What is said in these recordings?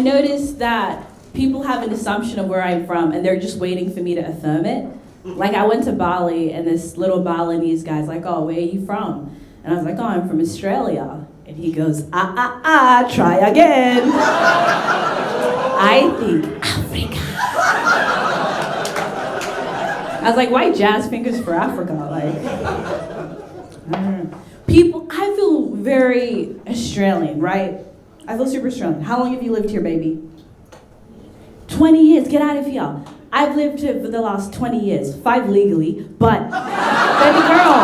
noticed that people have an assumption of where I'm from and they're just waiting for me to affirm it. Like I went to Bali and this little Balinese guy's like, oh, where are you from? And I was like, oh, I'm from Australia. And he goes, try again. I think Africa. I was like, why jazz fingers for Africa? People, I feel very Australian, right? I feel super Australian. How long have you lived here, baby? 20 years, get out of here. I've lived here for the last 20 years, 5 legally, but baby girl,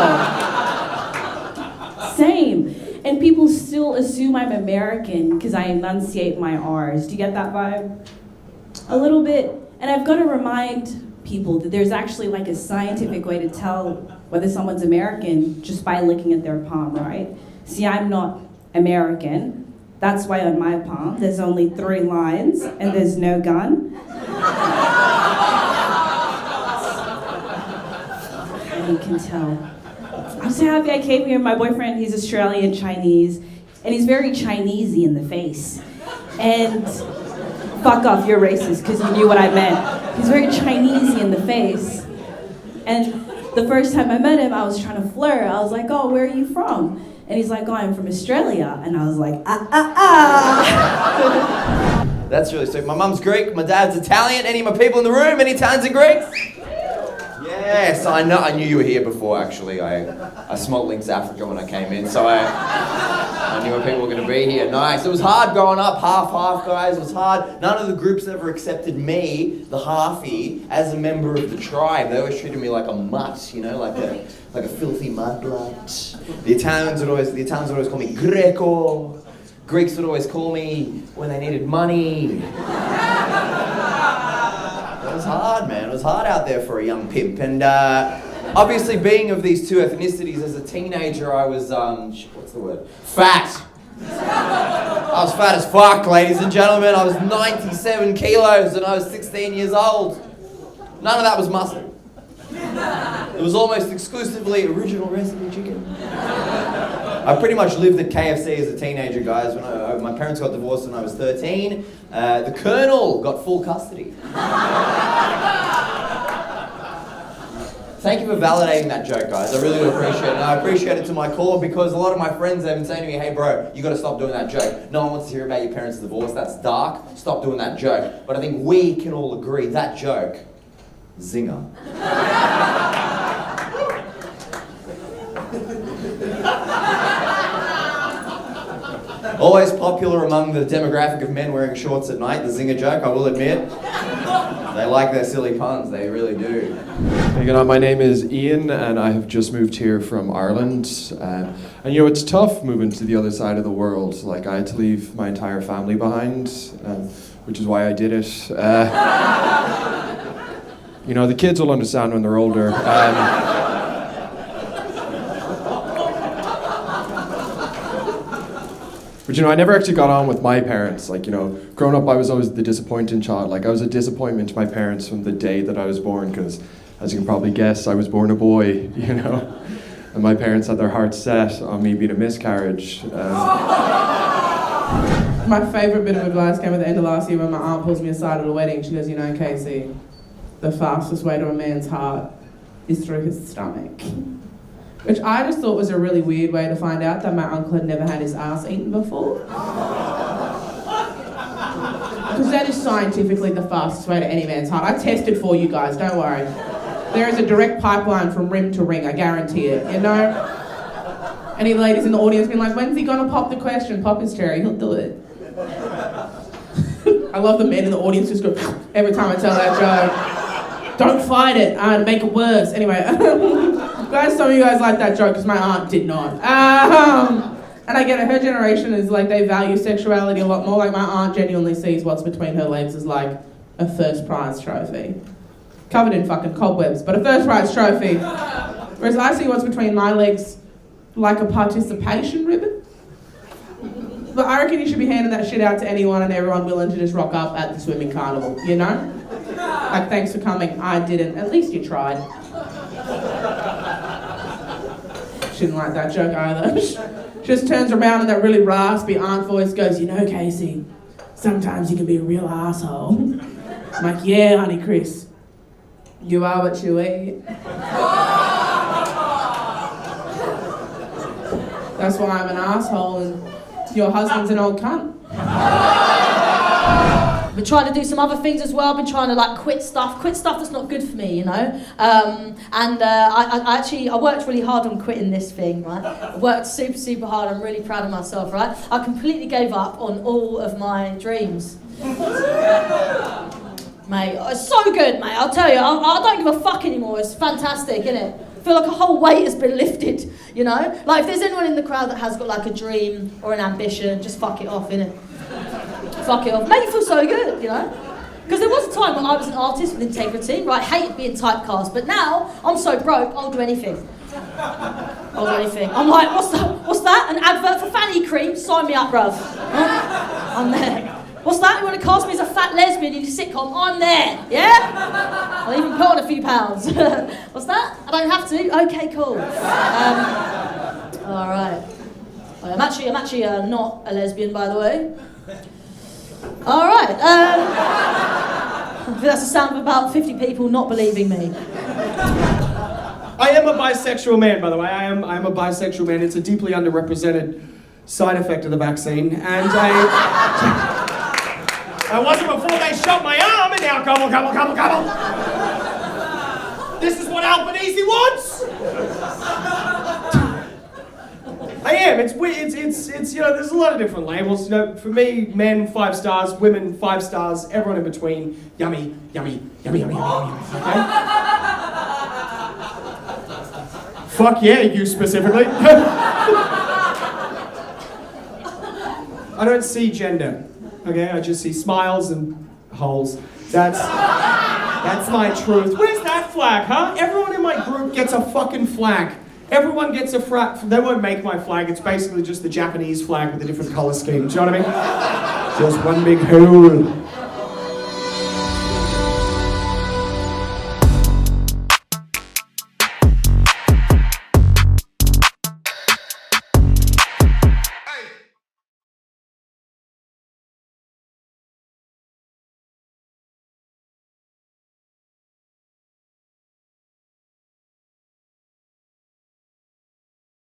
same. And people still assume I'm American because I enunciate my R's. Do you get that vibe? A little bit. And I've got to remind people that there's actually like a scientific way to tell whether someone's American just by looking at their palm, right? See, I'm not American. That's why on my palm there's only 3 lines and there's no gun. And you can tell. I'm so happy I came here. My boyfriend, he's Australian Chinese, and he's very Chinesey in the face. And fuck off, you're racist, because you knew what I meant. He's very Chinesey in the face. And the first time I met him, I was trying to flirt. I was like, oh, where are you from? And he's like, oh, I'm from Australia. And I was like, That's really sweet. My mum's Greek, my dad's Italian. Any of my people in the room, any Italians and Greeks? Yes, I knew you were here before, actually. I smelled Lynx Africa when I came in, so I knew people were going to be here. Nice. It was hard growing up, half, guys. It was hard. None of the groups ever accepted me, the halfie, as a member of the tribe. They always treated me like a mutt, you know, like a filthy mudblood. The Italians would always call me Greco. Greeks would always call me when they needed money. It was hard, man. It was hard out there for a young pimp. And obviously, being of these two ethnicities, as a teenager, I was, fat. I was fat as fuck, ladies and gentlemen. I was 97 kilos and I was 16 years old. None of that was muscle. It was almost exclusively original recipe chicken. I pretty much lived at KFC as a teenager, guys. When my parents got divorced when I was 13. The Colonel got full custody. Thank you for validating that joke, guys. I really do appreciate it. And I appreciate it to my core because a lot of my friends have been saying to me, hey bro, you gotta stop doing that joke. No one wants to hear about your parents' divorce. That's dark. Stop doing that joke. But I think we can all agree that joke, zinger. Always popular among the demographic of men wearing shorts at night, the zinger joke, I will admit. They like their silly puns, they really do. Hey, good night. My name is Ian and I have just moved here from Ireland. And you know, it's tough moving to the other side of the world. Like, I had to leave my entire family behind, which is why I did it. You know, the kids will understand when they're older. But you know, I never actually got on with my parents. Like, you know, growing up I was always the disappointing child. Like, I was a disappointment to my parents from the day that I was born, because as you can probably guess, I was born a boy, you know? And my parents had their hearts set on me being a miscarriage. My favourite bit of advice came at the end of last year when my aunt pulls me aside at a wedding. She goes, you know, Casey, the fastest way to a man's heart is through his stomach. Which I just thought was a really weird way to find out that my uncle had never had his ass eaten before. Because that is scientifically the fastest way to any man's heart. I tested for you guys, don't worry. There is a direct pipeline from rim to ring, I guarantee it, you know? Any ladies in the audience being like, when's he gonna pop the question? Pop his cherry, he'll do it. I love the men in the audience just go, every time I tell that joke. Don't fight it, to make it worse. Anyway. Guys, some of you guys like that joke because my aunt did not. And I get it, her generation is like, they value sexuality a lot more. Like, my aunt genuinely sees what's between her legs as like a first prize trophy. Covered in fucking cobwebs, but a first prize trophy. Whereas I see what's between my legs like a participation ribbon. But I reckon you should be handing that shit out to anyone and everyone willing to just rock up at the swimming carnival, you know? Like, thanks for coming, I didn't. At least you tried. She didn't like that joke either. She just turns around and that really raspy aunt voice goes, you know, Casey, sometimes you can be a real asshole. I'm like, yeah, honey Chris, you are what you eat. That's why I'm an asshole and your husband's an old cunt. Been trying to do some other things as well. Been trying to like quit stuff that's not good for me, you know. I worked really hard on quitting this thing, right? I worked super hard. I'm really proud of myself, right? I completely gave up on all of my dreams. Mate, it's so good, mate. I'll tell you, I don't give a fuck anymore. It's fantastic, isn't it? I feel like a whole weight has been lifted, you know. Like if there's anyone in the crowd that has got like a dream or an ambition, just fuck it off, innit? Fuck it off. Make you feel so good, you know? Because there was a time when I was an artist with integrity, right? Hated being typecast, but now I'm so broke, I'll do anything. I'll do anything. I'm like, what's that? An advert for fanny cream? Sign me up, bruv. Huh? I'm there. What's that? You want to cast me as a fat lesbian in your sitcom? I'm there, yeah? I'll even put on a few pounds. What's that? I don't have to? Okay, cool. All right. I'm actually not a lesbian, by the way. All right. That's the sound of about 50 people not believing me. I am a bisexual man, by the way. I am a bisexual man. It's a deeply underrepresented side effect of the vaccine, and I wasn't before they shot my arm, and now gobble. This is what Albanese wants. I am. It's you know, there's a lot of different labels. You know, for me, men 5 stars, women 5 stars, everyone in between. Yummy. Okay? Fuck yeah, you specifically. I don't see gender. Okay, I just see smiles and holes. That's my truth. Where's that flag, huh? Everyone in my group gets a fucking flag. Everyone gets a flag. They won't make my flag. It's basically just the Japanese flag with a different color scheme. Do you know what I mean? Just one big hole.